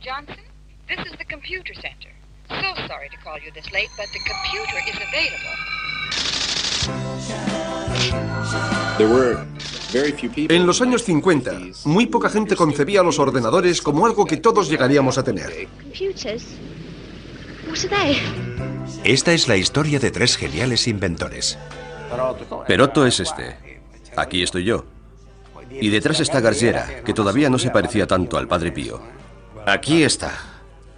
Johnson, this is the computer center. So sorry to call you this late, but the computer is available. En los años 50, muy poca gente concebía los ordenadores como algo que todos llegaríamos a tener. Esta es la historia de tres geniales inventores. Perotto es este. Aquí estoy yo. Y detrás está Gargera, que todavía no se parecía tanto al Padre Pío. Aquí está.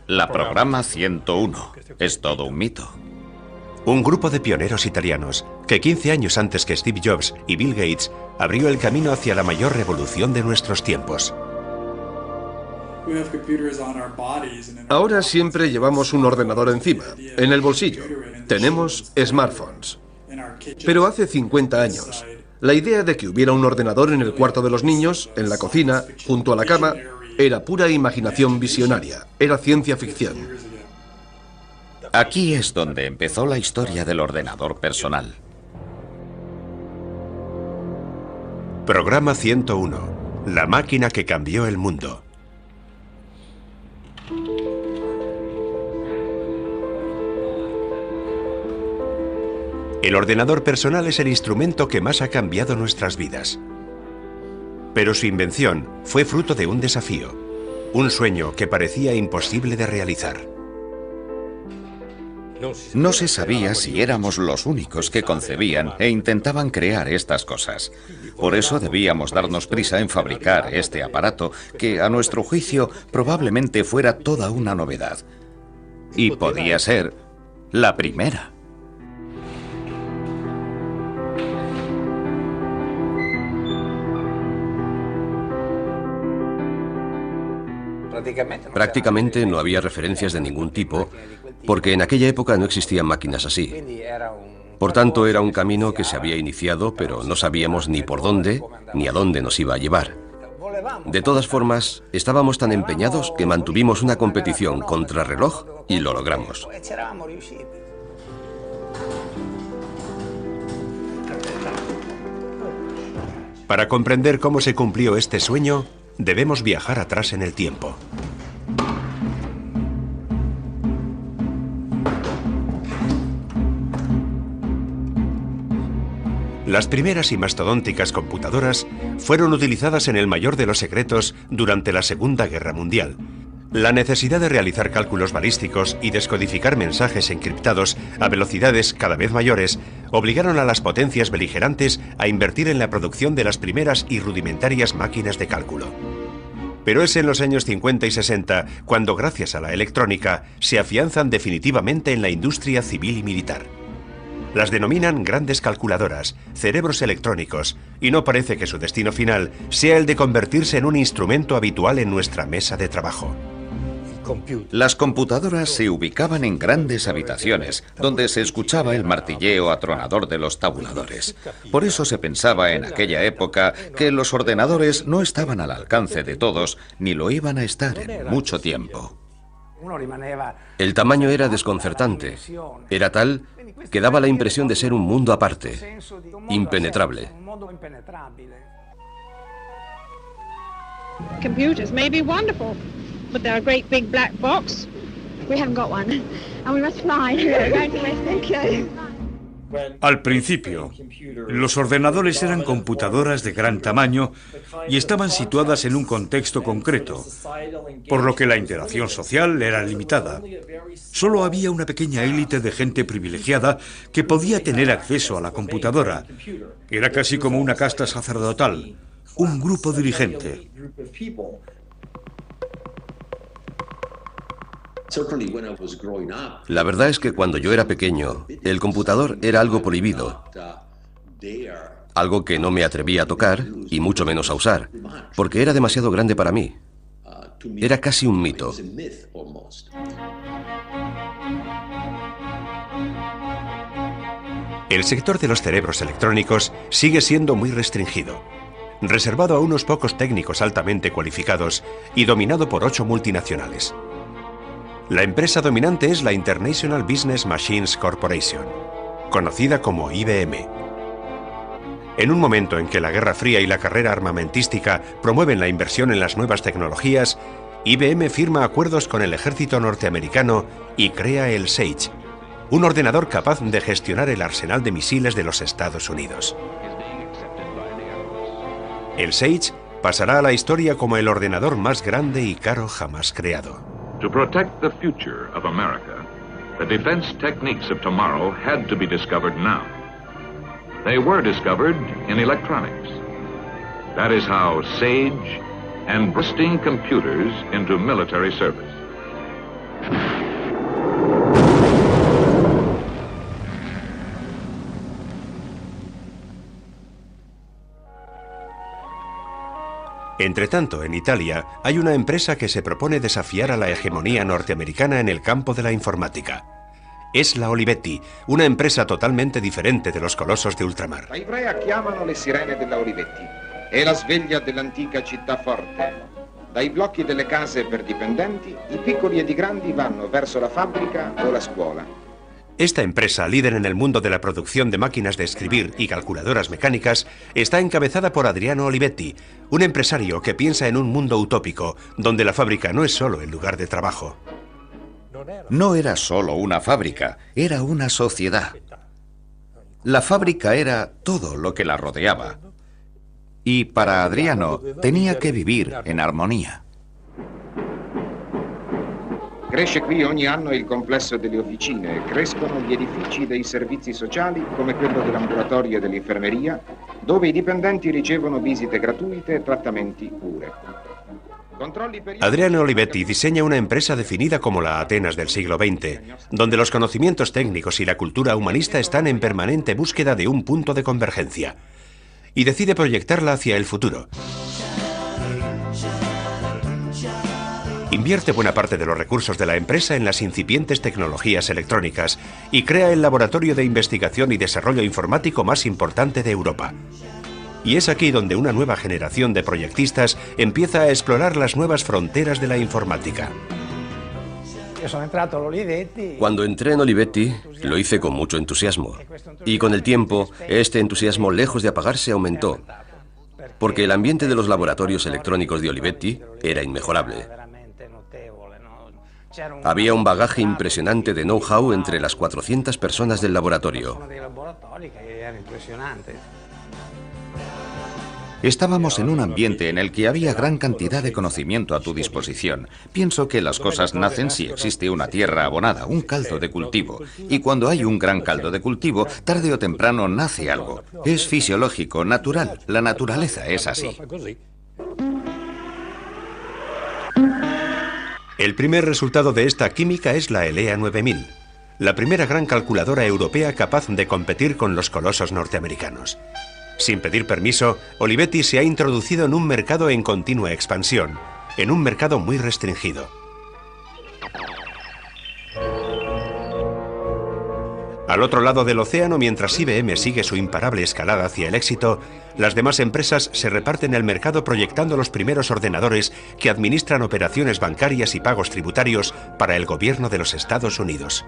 La programa 101. Es todo un mito. Un grupo de pioneros italianos que 15 años antes que Steve Jobs y Bill Gates abrió el camino hacia la mayor revolución de nuestros tiempos. Ahora siempre llevamos un ordenador encima, en el bolsillo. Tenemos smartphones. Pero hace 50 años, la idea de que hubiera un ordenador en el cuarto de los niños, en la cocina, junto a la cama, era pura imaginación visionaria, era ciencia ficción. Aquí es donde empezó la historia del ordenador personal. Programa 101. La máquina que cambió el mundo. El ordenador personal es el instrumento que más ha cambiado nuestras vidas. Pero su invención fue fruto de un desafío, un sueño que parecía imposible de realizar. No se sabía si éramos los únicos que concebían e intentaban crear estas cosas. Por eso debíamos darnos prisa en fabricar este aparato que, a nuestro juicio, probablemente fuera toda una novedad. Y podía ser la primera. Prácticamente no había referencias de ningún tipo, porque en aquella época no existían máquinas así. Por tanto, era un camino que se había iniciado, pero no sabíamos ni por dónde, ni a dónde nos iba a llevar. De todas formas, estábamos tan empeñados que mantuvimos una competición contrarreloj y lo logramos. Para comprender cómo se cumplió este sueño, debemos viajar atrás en el tiempo. Las primeras y mastodónticas computadoras fueron utilizadas en el mayor de los secretos durante la Segunda Guerra Mundial. La necesidad de realizar cálculos balísticos y descodificar mensajes encriptados a velocidades cada vez mayores obligaron a las potencias beligerantes a invertir en la producción de las primeras y rudimentarias máquinas de cálculo. Pero es en los años 50 y 60 cuando, gracias a la electrónica, se afianzan definitivamente en la industria civil y militar. Las denominan grandes calculadoras, cerebros electrónicos, y no parece que su destino final sea el de convertirse en un instrumento habitual en nuestra mesa de trabajo. Las computadoras se ubicaban en grandes habitaciones, donde se escuchaba el martilleo atronador de los tabuladores. Por eso se pensaba en aquella época que los ordenadores no estaban al alcance de todos, ni lo iban a estar en mucho tiempo. El tamaño era desconcertante. Era tal que daba la impresión de ser un mundo aparte, impenetrable. Computers may be wonderful, but they're a great big black box. We haven't got one, and we must fly. We're going to Mexico. Al principio, los ordenadores eran computadoras de gran tamaño y estaban situadas en un contexto concreto, por lo que la interacción social era limitada. Solo había una pequeña élite de gente privilegiada que podía tener acceso a la computadora. Era casi como una casta sacerdotal, un grupo dirigente. La verdad es que cuando yo era pequeño, el computador era algo prohibido, algo que no me atrevía a tocar y mucho menos a usar, porque era demasiado grande para mí. Era casi un mito. El sector de los cerebros electrónicos sigue siendo muy restringido, reservado a unos pocos técnicos altamente cualificados y dominado por 8 multinacionales. La empresa dominante es la International Business Machines Corporation, conocida como IBM. En un momento en que la Guerra Fría y la carrera armamentística promueven la inversión en las nuevas tecnologías, IBM firma acuerdos con el ejército norteamericano y crea el Sage, un ordenador capaz de gestionar el arsenal de misiles de los Estados Unidos. El Sage pasará a la historia como el ordenador más grande y caro jamás creado. To protect the future of America, the defense techniques of tomorrow had to be discovered now. They were discovered in electronics. That is how Sage and bursting computers into military service. Entretanto, en Italia hay una empresa que se propone desafiar a la hegemonía norteamericana en el campo de la informática. Es la Olivetti, una empresa totalmente diferente de los colosos de ultramar. Da Ivrea chiamano le sirene della Olivetti. È la sveglia dell'antica città forte. Dai blocchi delle case per dipendenti, i piccoli ed i grandi vanno verso la fabbrica o la scuola. Esta empresa, líder en el mundo de la producción de máquinas de escribir y calculadoras mecánicas, está encabezada por Adriano Olivetti, un empresario que piensa en un mundo utópico, donde la fábrica no es solo el lugar de trabajo. No era solo una fábrica, era una sociedad. La fábrica era todo lo que la rodeaba. Y para Adriano tenía que vivir en armonía. Cresce qui ogni anno il complesso delle officine, crescono gli edifici dei servizi sociali come quello dell'ambulatorio e dell'infermeria, dove i dipendenti ricevono visite gratuite e trattamenti cure. Adriano Olivetti diseña una empresa definida como la Atenas del siglo XX, donde los conocimientos técnicos y la cultura humanista están en permanente búsqueda de un punto de convergencia, y decide proyectarla hacia el futuro. Invierte buena parte de los recursos de la empresa en las incipientes tecnologías electrónicas y crea el laboratorio de investigación y desarrollo informático más importante de Europa. Y es aquí donde una nueva generación de proyectistas empieza a explorar las nuevas fronteras de la informática. Cuando entré en Olivetti, lo hice con mucho entusiasmo. Y con el tiempo, este entusiasmo, lejos de apagarse, aumentó. Porque el ambiente de los laboratorios electrónicos de Olivetti era inmejorable. Había un bagaje impresionante de know-how entre las 400 personas del laboratorio. Estábamos en un ambiente en el que había gran cantidad de conocimiento a tu disposición. Pienso que las cosas nacen si existe una tierra abonada, un caldo de cultivo. Y cuando hay un gran caldo de cultivo, tarde o temprano nace algo. Es fisiológico, natural. La naturaleza es así. El primer resultado de esta química es la ELEA 9000, la primera gran calculadora europea capaz de competir con los colosos norteamericanos. Sin pedir permiso, Olivetti se ha introducido en un mercado en continua expansión, en un mercado muy restringido. Al otro lado del océano, mientras IBM sigue su imparable escalada hacia el éxito, las demás empresas se reparten el mercado proyectando los primeros ordenadores que administran operaciones bancarias y pagos tributarios para el gobierno de los Estados Unidos.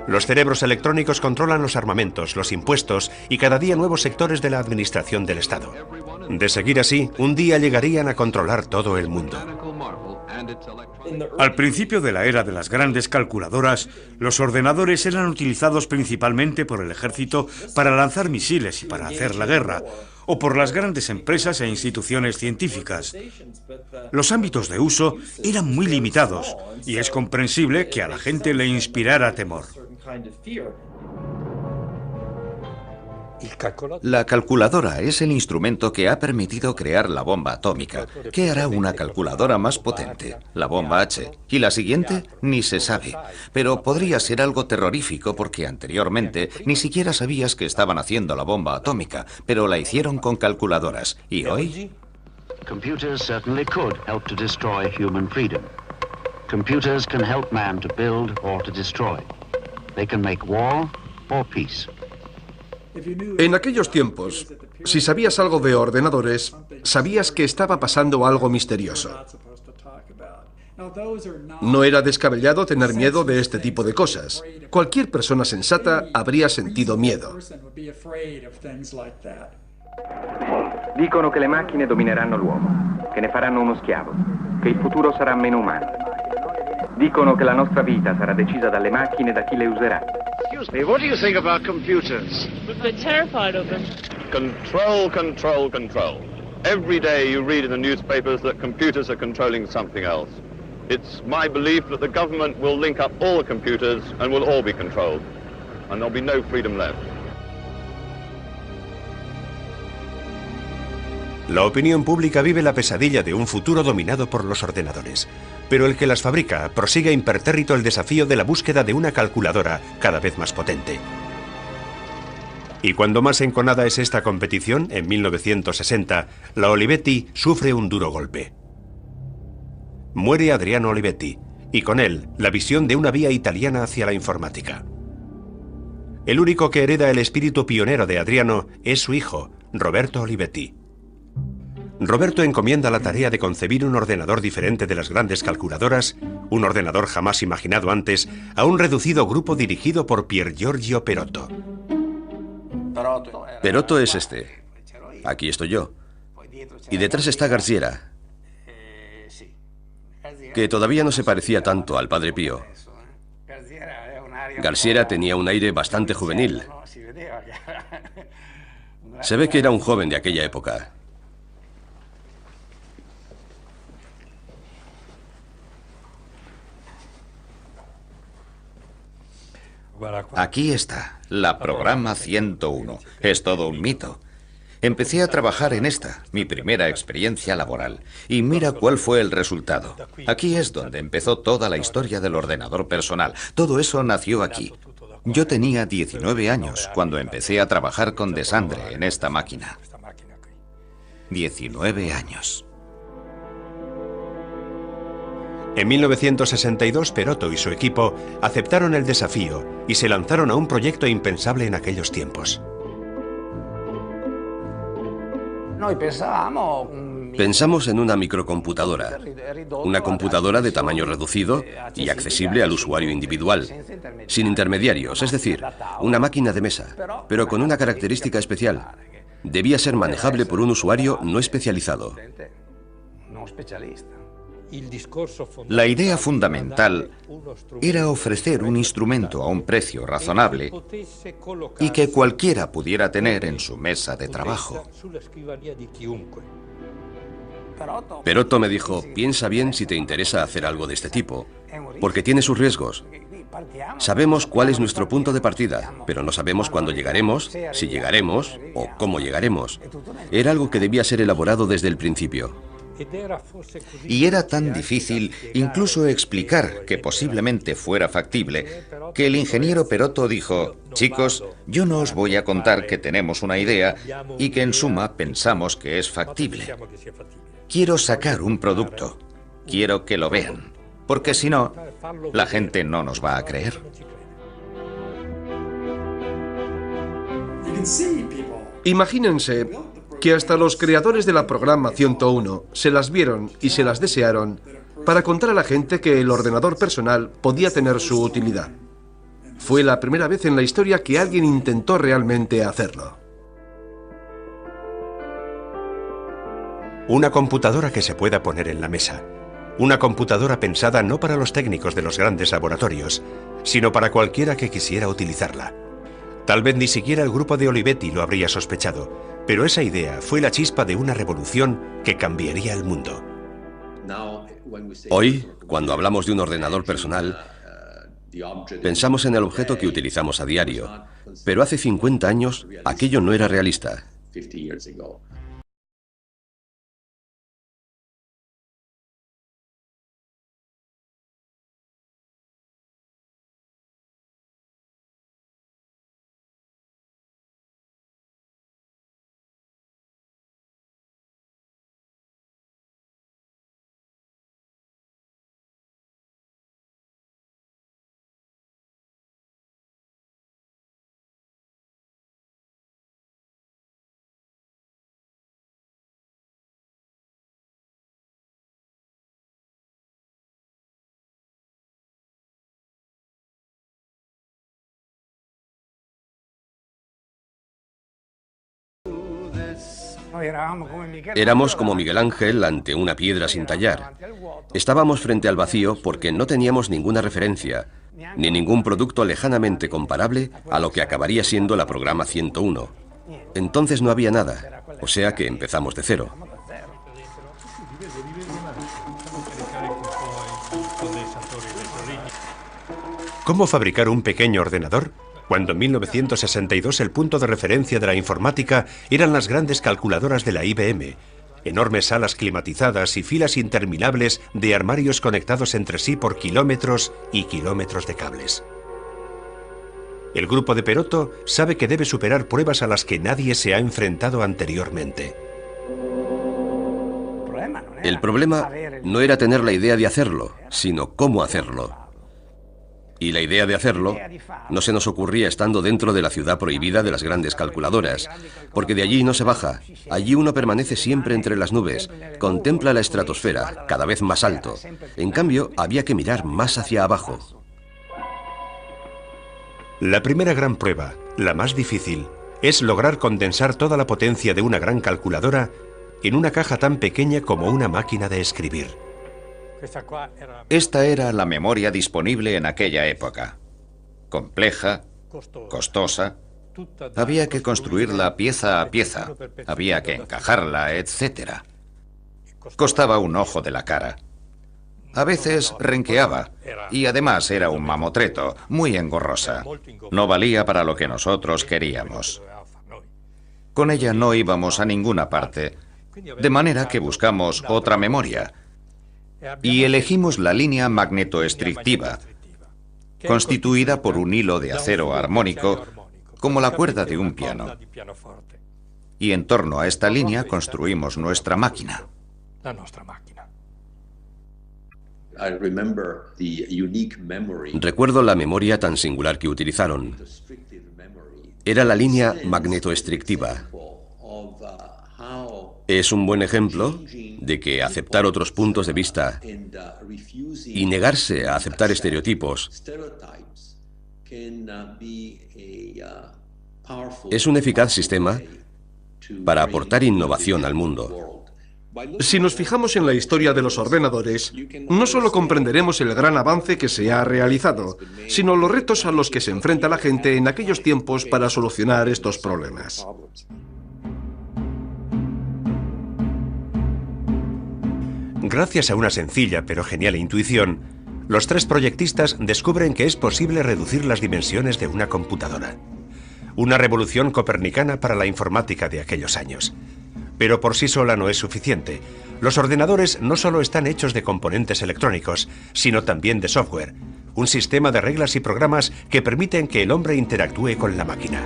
Los cerebros electrónicos controlan los armamentos, los impuestos y cada día nuevos sectores de la administración del Estado. De seguir así, un día llegarían a controlar todo el mundo. Al principio de la era de las grandes calculadoras, los ordenadores eran utilizados principalmente por el ejército para lanzar misiles y para hacer la guerra, o por las grandes empresas e instituciones científicas. Los ámbitos de uso eran muy limitados, y es comprensible que a la gente le inspirara temor. La calculadora es el instrumento que ha permitido crear la bomba atómica. ¿Qué hará una calculadora más potente? La bomba H. ¿Y la siguiente? Ni se sabe. Pero podría ser algo terrorífico porque anteriormente ni siquiera sabías que estaban haciendo la bomba atómica, pero la hicieron con calculadoras. ¿Y hoy? Computers certainly could help to destroy human freedom. Computers can help man to build or to destroy. They can make war or peace. En aquellos tiempos, si sabías algo de ordenadores, sabías que estaba pasando algo misterioso. No era descabellado tener miedo de este tipo de cosas. Cualquier persona sensata habría sentido miedo. Dicono che le macchine domineranno l'uomo, che ne faranno uno schiavo, che il futuro sarà meno umano. Dicono che la nostra vita sarà decisa dalle macchine e da chi le userà. Excuse me, what do you think about computers? We're terrified of them. Control, control, control. Every day you read in the newspapers that computers are controlling something else. It's my belief that the government will link up all the computers and we'll all be controlled. And there'll be no freedom left. La opinión pública vive la pesadilla de un futuro dominado por los ordenadores, pero el que las fabrica prosigue impertérrito el desafío de la búsqueda de una calculadora cada vez más potente. Y cuando más enconada es esta competición, en 1960, la Olivetti sufre un duro golpe. Muere Adriano Olivetti, y con él la visión de una vía italiana hacia la informática. El único que hereda el espíritu pionero de Adriano es su hijo, Roberto Olivetti. Roberto encomienda la tarea de concebir un ordenador diferente de las grandes calculadoras, un ordenador jamás imaginado antes, a un reducido grupo dirigido por Pier Giorgio Perotto. Perotto es este. Aquí estoy yo. Y detrás está Garciera, que todavía no se parecía tanto al Padre Pío. Garciera tenía un aire bastante juvenil. Se ve que era un joven de aquella época. Aquí está, la programa 101. Es todo un mito. Empecé a trabajar en esta, mi primera experiencia laboral, y mira cuál fue el resultado. Aquí es donde empezó toda la historia del ordenador personal. Todo eso nació aquí. Yo tenía 19 años cuando empecé a trabajar con Desandre en esta máquina. 19 años. En 1962, Perotto y su equipo aceptaron el desafío y se lanzaron a un proyecto impensable en aquellos tiempos. Pensamos en una microcomputadora, una computadora de tamaño reducido y accesible al usuario individual, sin intermediarios, es decir, una máquina de mesa, pero con una característica especial. Debía ser manejable por un usuario no especializado. La idea fundamental era ofrecer un instrumento a un precio razonable y que cualquiera pudiera tener en su mesa de trabajo. Perotto me dijo, piensa bien si te interesa hacer algo de este tipo, porque tiene sus riesgos. Sabemos cuál es nuestro punto de partida, pero no sabemos cuándo llegaremos, si llegaremos o cómo llegaremos. Era algo que debía ser elaborado desde el principio. Y era tan difícil incluso explicar que posiblemente fuera factible, que el ingeniero Perotto dijo, chicos, yo no os voy a contar que tenemos una idea y que en suma pensamos que es factible. Quiero sacar un producto, quiero que lo vean, porque si no, la gente no nos va a creer. Imagínense que hasta los creadores de la programa 101 se las vieron y se las desearon para contar a la gente que el ordenador personal podía tener su utilidad. Fue la primera vez en la historia que alguien intentó realmente hacerlo. Una computadora que se pueda poner en la mesa. Una computadora pensada no para los técnicos de los grandes laboratorios, sino para cualquiera que quisiera utilizarla. Tal vez ni siquiera el grupo de Olivetti lo habría sospechado, pero esa idea fue la chispa de una revolución que cambiaría el mundo. Hoy, cuando hablamos de un ordenador personal, pensamos en el objeto que utilizamos a diario, pero hace 50 años aquello no era realista. Éramos como Miguel Ángel ante una piedra sin tallar. Estábamos frente al vacío porque no teníamos ninguna referencia, ni ningún producto lejanamente comparable a lo que acabaría siendo la programa 101. Entonces no había nada, o sea que empezamos de cero. ¿Cómo fabricar un pequeño ordenador? Cuando en 1962 el punto de referencia de la informática eran las grandes calculadoras de la IBM, enormes salas climatizadas y filas interminables de armarios conectados entre sí por kilómetros y kilómetros de cables. El grupo de Perotto sabe que debe superar pruebas a las que nadie se ha enfrentado anteriormente. El problema no era tener la idea de hacerlo, sino cómo hacerlo. Y la idea de hacerlo no se nos ocurría estando dentro de la ciudad prohibida de las grandes calculadoras, porque de allí no se baja, allí uno permanece siempre entre las nubes, contempla la estratosfera, cada vez más alto. En cambio, había que mirar más hacia abajo. La primera gran prueba, la más difícil, es lograr condensar toda la potencia de una gran calculadora en una caja tan pequeña como una máquina de escribir. Esta era la memoria disponible en aquella época. Compleja, costosa, había que construirla pieza a pieza, había que encajarla, etc. Costaba un ojo de la cara. A veces renqueaba, y además era un mamotreto, muy engorrosa. No valía para lo que nosotros queríamos. Con ella no íbamos a ninguna parte, de manera que buscamos otra memoria. Y elegimos la línea magnetoestrictiva, constituida por un hilo de acero armónico, como la cuerda de un piano. Y en torno a esta línea construimos nuestra máquina. Recuerdo la memoria tan singular que utilizaron. Era la línea magnetoestrictiva. Es un buen ejemplo de que aceptar otros puntos de vista y negarse a aceptar estereotipos es un eficaz sistema para aportar innovación al mundo. Si nos fijamos en la historia de los ordenadores, no solo comprenderemos el gran avance que se ha realizado, sino los retos a los que se enfrenta la gente en aquellos tiempos para solucionar estos problemas. Gracias a una sencilla pero genial intuición, los tres proyectistas descubren que es posible reducir las dimensiones de una computadora. Una revolución copernicana para la informática de aquellos años. Pero por sí sola no es suficiente. Los ordenadores no solo están hechos de componentes electrónicos, sino también de software, un sistema de reglas y programas que permiten que el hombre interactúe con la máquina.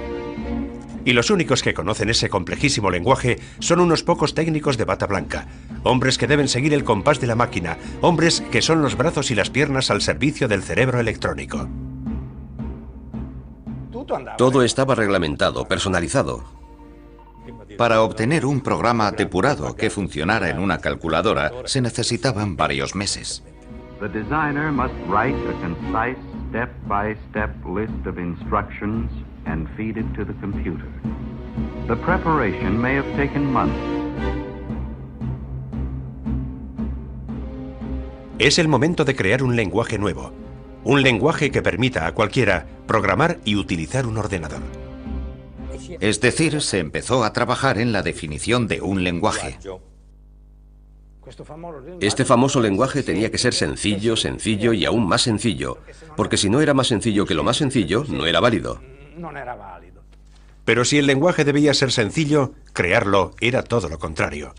Y los únicos que conocen ese complejísimo lenguaje son unos pocos técnicos de bata blanca, hombres que deben seguir el compás de la máquina, hombres que son los brazos y las piernas al servicio del cerebro electrónico. Todo estaba reglamentado, personalizado. Para obtener un programa depurado que funcionara en una calculadora se necesitaban varios meses. The designer must write a concise step-by-step list of instructions and feed it to the computer. The preparation may have taken months. Es el momento de crear un lenguaje nuevo, un lenguaje que permita a cualquiera programar y utilizar un ordenador. Es decir, se empezó a trabajar en la definición de un lenguaje. Este famoso lenguaje tenía que ser sencillo, sencillo y aún más sencillo, porque si no era más sencillo que lo más sencillo, no era válido. Pero si el lenguaje debía ser sencillo, crearlo era todo lo contrario.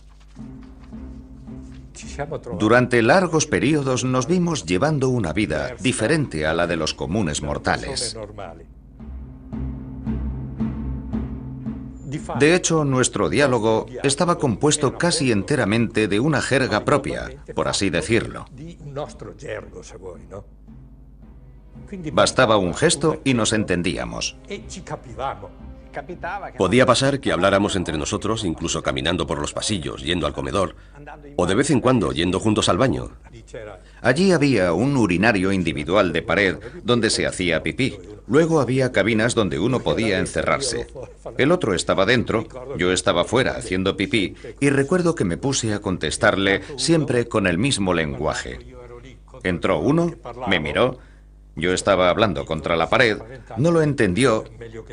Durante largos periodos nos vimos llevando una vida diferente a la de los comunes mortales. De hecho, nuestro diálogo estaba compuesto casi enteramente de una jerga propia, por así decirlo. Bastaba un gesto y nos entendíamos. Podía pasar que habláramos entre nosotros, incluso caminando por los pasillos, yendo al comedor, o de vez en cuando yendo juntos al baño. Allí había un urinario individual de pared donde se hacía pipí. Luego había cabinas donde uno podía encerrarse. El otro estaba dentro, yo estaba fuera haciendo pipí, y recuerdo que me puse a contestarle siempre con el mismo lenguaje. Entró uno, me miró, yo estaba hablando contra la pared, no lo entendió,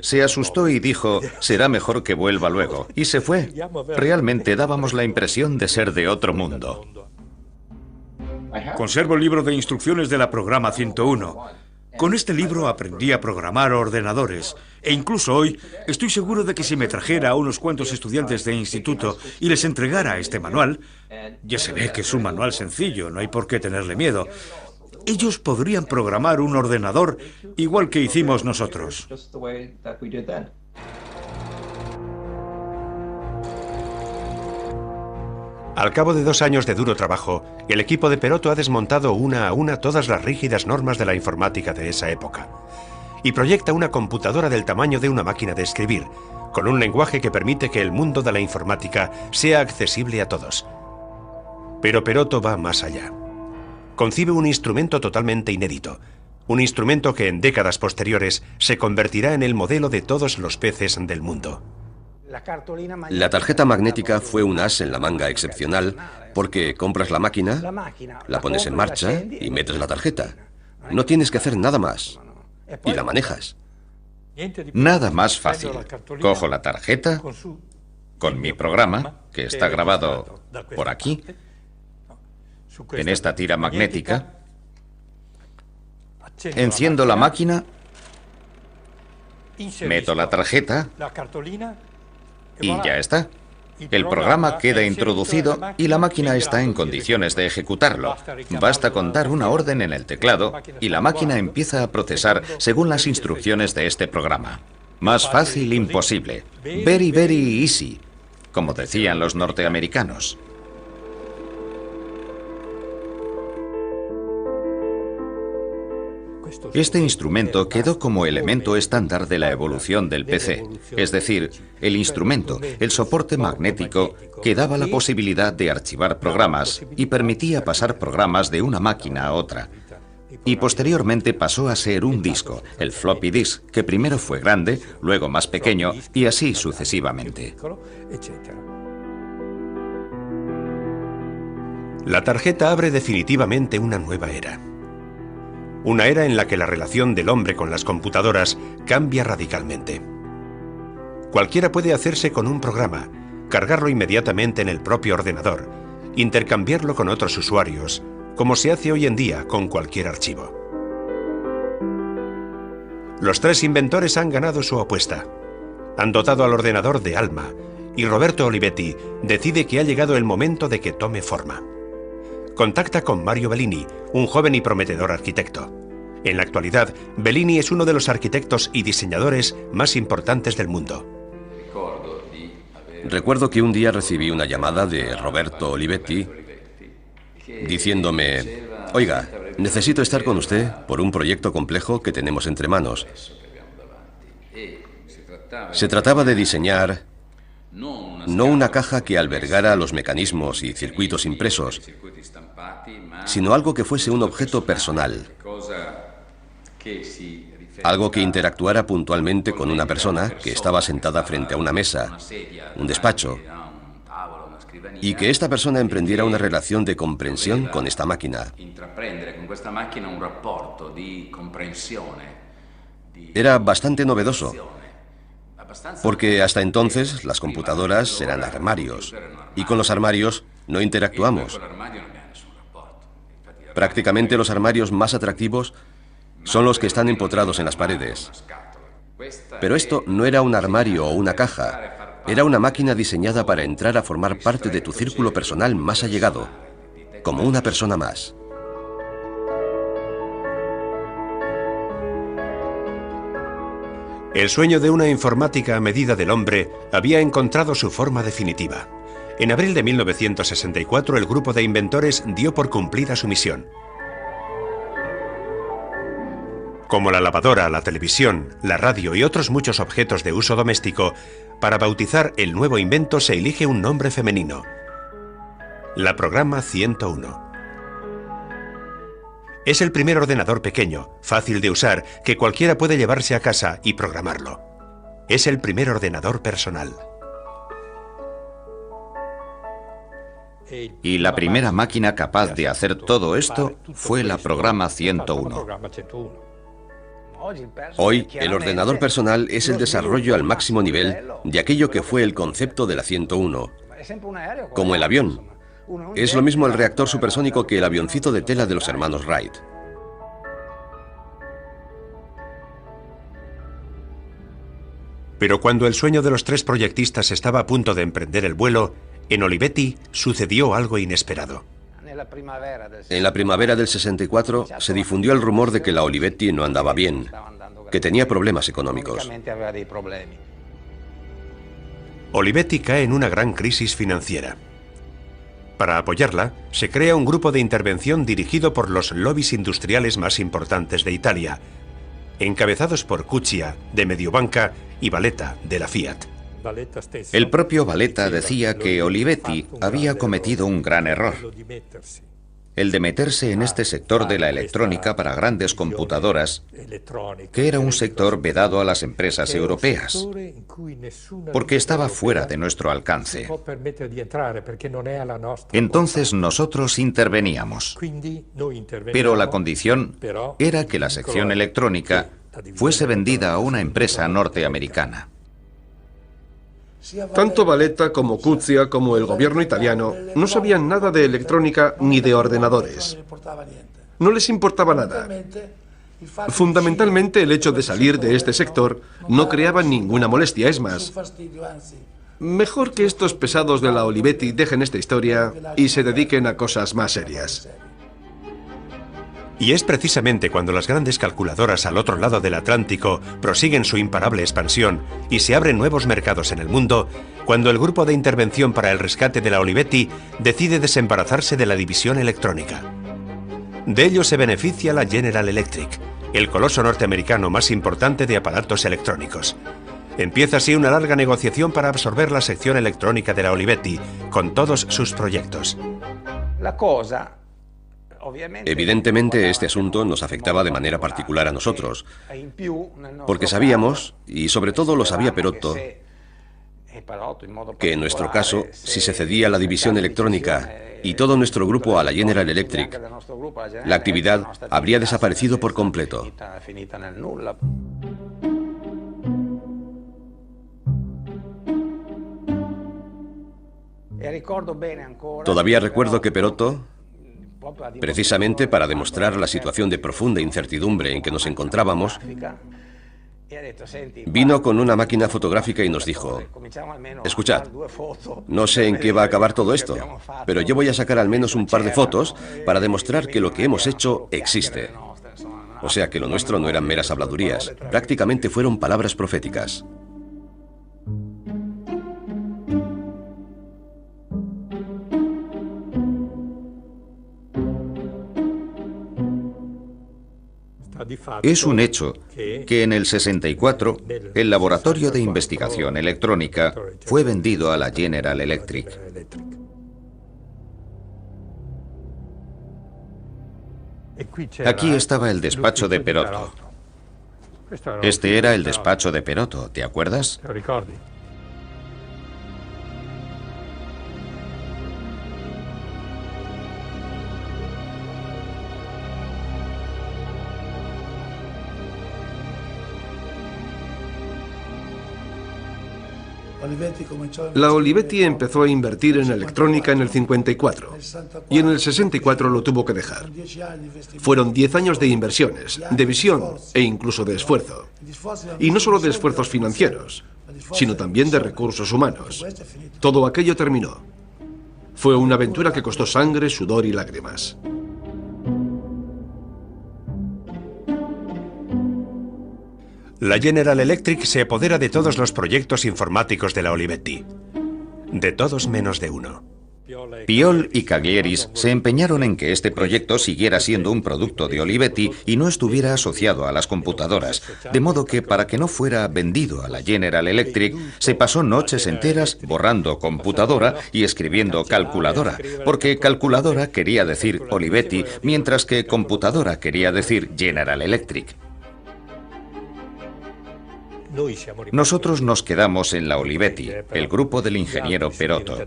se asustó y dijo, será mejor que vuelva luego, y se fue. Realmente dábamos la impresión de ser de otro mundo. Conservo el libro de instrucciones de la programa 101. Con este libro aprendí a programar ordenadores, e incluso hoy estoy seguro de que si me trajera a unos cuantos estudiantes de instituto y les entregara este manual, ya se ve que es un manual sencillo, no hay por qué tenerle miedo, ellos podrían programar un ordenador igual que hicimos nosotros. Al cabo de 2 años de duro trabajo, el equipo de Perotto ha desmontado una a una todas las rígidas normas de la informática de esa época y proyecta una computadora del tamaño de una máquina de escribir, con un lenguaje que permite que el mundo de la informática sea accesible a todos. Pero Perotto va más allá. Concibe un instrumento totalmente inédito, un instrumento que en décadas posteriores se convertirá en el modelo de todos los peces del mundo. La tarjeta magnética fue un as en la manga excepcional porque compras la máquina, la pones en marcha y metes la tarjeta. No tienes que hacer nada más. Y la manejas. Nada más fácil. Cojo la tarjeta con mi programa, que está grabado por aquí, en esta tira magnética. Enciendo la máquina, meto la tarjeta y ya está. El programa queda introducido y la máquina está en condiciones de ejecutarlo. Basta con dar una orden en el teclado y la máquina empieza a procesar según las instrucciones de este programa. Más fácil imposible. Very, very easy, como decían los norteamericanos. Este instrumento quedó como elemento estándar de la evolución del PC, es decir, el instrumento, el soporte magnético que daba la posibilidad de archivar programas y permitía pasar programas de una máquina a otra. Y posteriormente pasó a ser un disco, el floppy disk, que primero fue grande, luego más pequeño y así sucesivamente. La tarjeta abre definitivamente una nueva era. Una era en la que la relación del hombre con las computadoras cambia radicalmente. Cualquiera puede hacerse con un programa, cargarlo inmediatamente en el propio ordenador, intercambiarlo con otros usuarios, como se hace hoy en día con cualquier archivo. Los 3 inventores han ganado su apuesta. Han dotado al ordenador de alma, y Roberto Olivetti decide que ha llegado el momento de que tome forma. Contacta con Mario Bellini, un joven y prometedor arquitecto. En la actualidad, Bellini es uno de los arquitectos y diseñadores más importantes del mundo. Recuerdo que un día recibí una llamada de Roberto Olivetti diciéndome: oiga, necesito estar con usted por un proyecto complejo que tenemos entre manos. Se trataba de diseñar no una caja que albergara los mecanismos y circuitos impresos, sino algo que fuese un objeto personal, algo que interactuara puntualmente con una persona que estaba sentada frente a una mesa, un despacho, y que esta persona emprendiera una relación de comprensión con esta máquina. Era bastante novedoso, porque hasta entonces las computadoras eran armarios, y con los armarios no interactuamos. Prácticamente los armarios más atractivos son los que están empotrados en las paredes. Pero esto no era un armario o una caja, era una máquina diseñada para entrar a formar parte de tu círculo personal más allegado, como una persona más. El sueño de una informática a medida del hombre había encontrado su forma definitiva. En abril de 1964, el grupo de inventores dio por cumplida su misión. como la lavadora, la televisión, la radio y otros muchos objetos de uso doméstico, para bautizar el nuevo invento se elige un nombre femenino: la Programa 101. Es el primer ordenador pequeño, fácil de usar, que cualquiera puede llevarse a casa y programarlo. Es el primer ordenador personal. Y la primera máquina capaz de hacer todo esto fue la Programa 101. Hoy, el ordenador personal es el desarrollo al máximo nivel de aquello que fue el concepto de la 101, como el avión. Es lo mismo el reactor supersónico que el avioncito de tela de los hermanos Wright. Pero cuando el sueño de los 3 proyectistas estaba a punto de emprender el vuelo, en Olivetti sucedió algo inesperado. En la primavera del 64 se difundió el rumor de que la Olivetti no andaba bien, que tenía problemas económicos. Olivetti cae en una gran crisis financiera. Para apoyarla, se crea un grupo de intervención dirigido por los lobbies industriales más importantes de Italia, encabezados por Cuccia, de Mediobanca, y Valletta, de la Fiat. El propio Valletta decía que Olivetti había cometido un gran error: el de meterse en este sector de la electrónica para grandes computadoras, que era un sector vedado a las empresas europeas, porque estaba fuera de nuestro alcance. Entonces nosotros interveníamos, pero la condición era que la sección electrónica fuese vendida a una empresa norteamericana. Tanto Valletta como Cuccia como el gobierno italiano no sabían nada de electrónica ni de ordenadores. No les importaba nada. Fundamentalmente, el hecho de salir de este sector no creaba ninguna molestia. Es más, mejor que estos pesados de la Olivetti dejen esta historia y se dediquen a cosas más serias. Y es precisamente cuando las grandes calculadoras al otro lado del Atlántico prosiguen su imparable expansión y se abren nuevos mercados en el mundo, cuando el grupo de intervención para el rescate de la Olivetti decide desembarazarse de la división electrónica. De ello se beneficia la General Electric, el coloso norteamericano más importante de aparatos electrónicos. Empieza así una larga negociación para absorber la sección electrónica de la Olivetti, con todos sus proyectos. Evidentemente, este asunto nos afectaba de manera particular a nosotros, porque sabíamos, y sobre todo lo sabía Perotto, que en nuestro caso, si se cedía la división electrónica y todo nuestro grupo a la General Electric, la actividad habría desaparecido por completo. Todavía recuerdo que Perotto, precisamente para demostrar la situación de profunda incertidumbre en que nos encontrábamos, vino con una máquina fotográfica y nos dijo: escuchad, no sé en qué va a acabar todo esto, pero yo voy a sacar al menos un par de fotos para demostrar que lo que hemos hecho existe. O sea que lo nuestro no eran meras habladurías, prácticamente fueron palabras proféticas. Es un hecho que en el 64 el laboratorio de investigación electrónica fue vendido a la General Electric. Aquí estaba el despacho de Perotto. Este era el despacho de Perotto, ¿te acuerdas? La Olivetti empezó a invertir en electrónica en el 54 y en el 64 lo tuvo que dejar. Fueron 10 años de inversiones, de visión e incluso de esfuerzo. Y no solo de esfuerzos financieros, sino también de recursos humanos. Todo aquello terminó. Fue una aventura que costó sangre, sudor y lágrimas. La General Electric se apodera de todos los proyectos informáticos de la Olivetti. De todos menos de uno. Piol y Caglieris se empeñaron en que este proyecto siguiera siendo un producto de Olivetti y no estuviera asociado a las computadoras, de modo que para que no fuera vendido a la General Electric, se pasó noches enteras borrando computadora y escribiendo calculadora, porque calculadora quería decir Olivetti, mientras que computadora quería decir General Electric. Nosotros nos quedamos en la Olivetti, el grupo del ingeniero Perotto.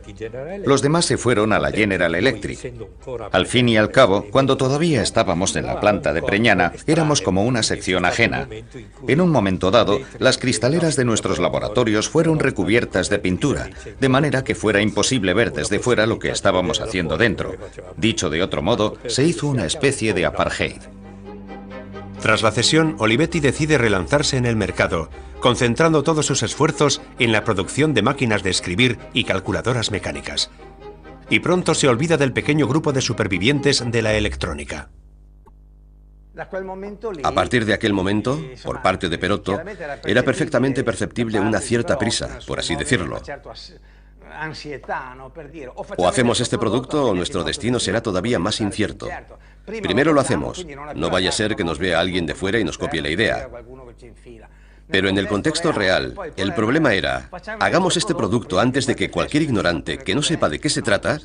Los demás se fueron a la General Electric. Al fin y al cabo, cuando todavía estábamos en la planta de Preñana, éramos como una sección ajena. En un momento dado, las cristaleras de nuestros laboratorios fueron recubiertas de pintura, de manera que fuera imposible ver desde fuera lo que estábamos haciendo dentro. Dicho de otro modo, se hizo una especie de apartheid. Tras la cesión, Olivetti decide relanzarse en el mercado, concentrando todos sus esfuerzos en la producción de máquinas de escribir y calculadoras mecánicas. Y pronto se olvida del pequeño grupo de supervivientes de la electrónica. A partir de aquel momento, por parte de Perotto, era perfectamente perceptible una cierta prisa, por así decirlo. O hacemos este producto o nuestro destino será todavía más incierto. Primero lo hacemos, no vaya a ser que nos vea alguien de fuera y nos copie la idea. Pero en el contexto real, el problema era, hagamos este producto antes de que cualquier ignorante que no sepa de qué se trata,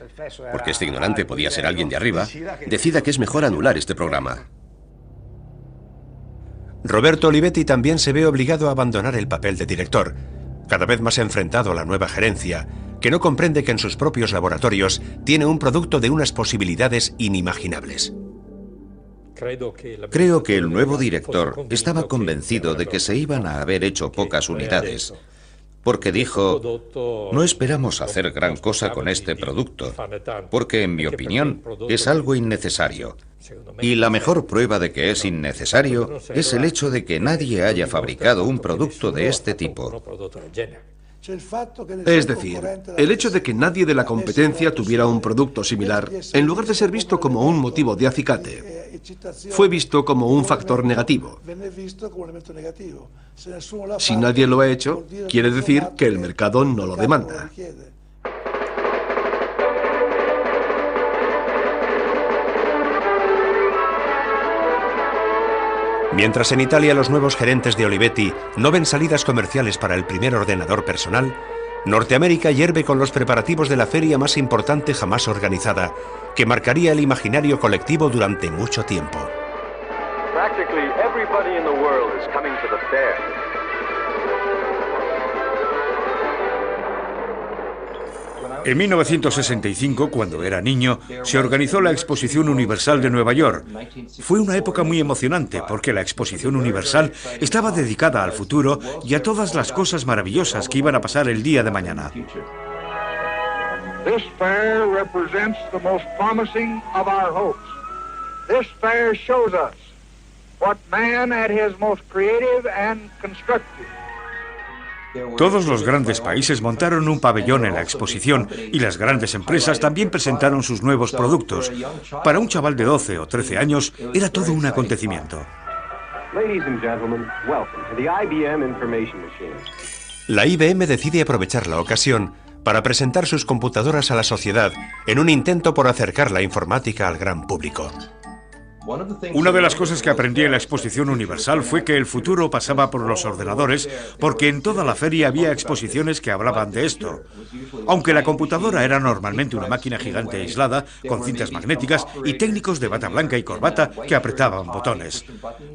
porque este ignorante podía ser alguien de arriba, decida que es mejor anular este programa. Roberto Olivetti también se ve obligado a abandonar el papel de director, cada vez más enfrentado a la nueva gerencia, que no comprende que en sus propios laboratorios tiene un producto de unas posibilidades inimaginables. Creo que el nuevo director estaba convencido de que se iban a haber hecho pocas unidades, porque dijo, no esperamos hacer gran cosa con este producto, porque en mi opinión es algo innecesario. Y la mejor prueba de que es innecesario es el hecho de que nadie haya fabricado un producto de este tipo. Es decir, el hecho de que nadie de la competencia tuviera un producto similar, en lugar de ser visto como un motivo de acicate, fue visto como un factor negativo. Si nadie lo ha hecho, quiere decir que el mercado no lo demanda. Mientras en Italia los nuevos gerentes de Olivetti no ven salidas comerciales para el primer ordenador personal, Norteamérica hierve con los preparativos de la feria más importante jamás organizada, que marcaría el imaginario colectivo durante mucho tiempo. En 1965, cuando era niño, se organizó la Exposición Universal de Nueva York. Fue una época muy emocionante porque la Exposición Universal estaba dedicada al futuro y a todas las cosas maravillosas que iban a pasar el día de mañana. This fair represents the most promising of our hopes. This fair shows us what man at his most creative and constructive. Todos los grandes países montaron un pabellón en la exposición y las grandes empresas también presentaron sus nuevos productos. Para un chaval de 12 o 13 años era todo un acontecimiento. La IBM decide aprovechar la ocasión para presentar sus computadoras a la sociedad en un intento por acercar la informática al gran público. Una de las cosas que aprendí en la Exposición Universal fue que el futuro pasaba por los ordenadores, porque en toda la feria había exposiciones que hablaban de esto. Aunque la computadora era normalmente una máquina gigante aislada, con cintas magnéticas y técnicos de bata blanca y corbata que apretaban botones.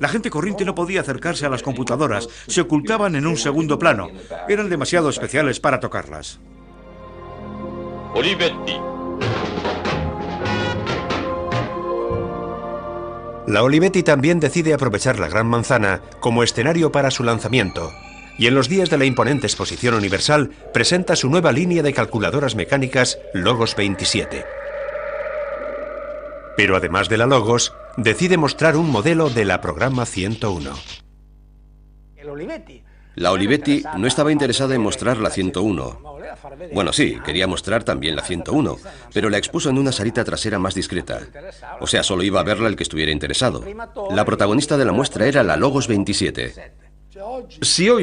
La gente corriente no podía acercarse a las computadoras, se ocultaban en un segundo plano. Eran demasiado especiales para tocarlas. Olivetti. La Olivetti también decide aprovechar la Gran Manzana como escenario para su lanzamiento, y en los días de la imponente Exposición Universal presenta su nueva línea de calculadoras mecánicas Logos 27. Pero además de la Logos, decide mostrar un modelo de la Programa 101. La Olivetti no estaba interesada en mostrar la 101. Bueno, sí, quería mostrar también la 101, pero la expuso en una salita trasera más discreta. O sea, solo iba a verla el que estuviera interesado. La protagonista de la muestra era la Logos 27. Si hoy